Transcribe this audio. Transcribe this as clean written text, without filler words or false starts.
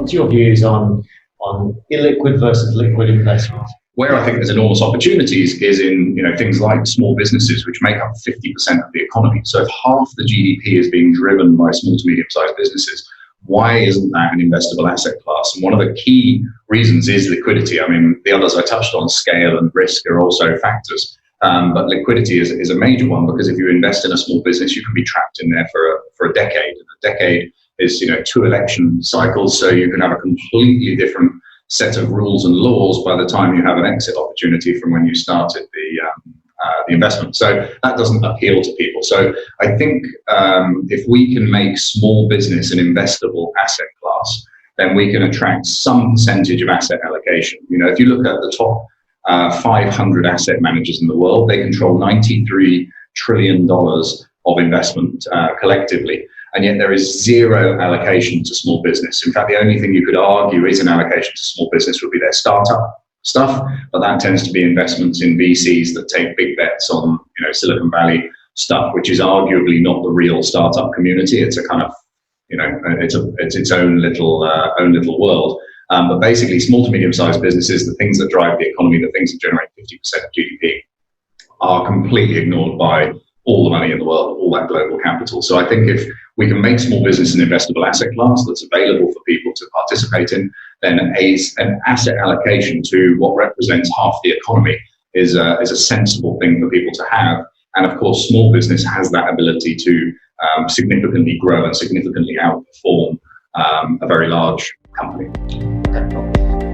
What's your views on illiquid versus liquid investments? Where I think there's enormous opportunities is in things like small businesses, which make up 50% of the economy. So if half the GDP is being driven by small to medium-sized businesses, why isn't that an investable asset class? And one of the key reasons is liquidity. I mean, the others I touched on, scale and risk, are also factors. But liquidity is a major one, because if you invest in a small business, you can be trapped in there for a decade. And a decade is 2 election cycles, so you can have a completely different set of rules and laws by the time you have an exit opportunity from when you started the investment. So that doesn't appeal to people. So I think if we can make small business an investable asset class, then we can attract some percentage of asset allocation. If you look at the top 500 asset managers in the world, they control $93 trillion of investment collectively. And yet there is zero allocation to small business. In fact, the only thing you could argue is an allocation to small business would be their startup stuff, but that tends to be investments in VCs that take big bets on Silicon Valley stuff, which is arguably not the real startup community. It's a kind of it's its own little world. But basically, small to medium-sized businesses, the things that drive the economy, the things that generate 50% of GDP, are completely ignored by all the money in the world, all that global capital. So I think if we can make small business an investable asset class that's available for people to participate in, then an asset allocation to what represents half the economy is a sensible thing for people to have. And of course, small business has that ability to significantly grow and significantly outperform a very large company. Okay.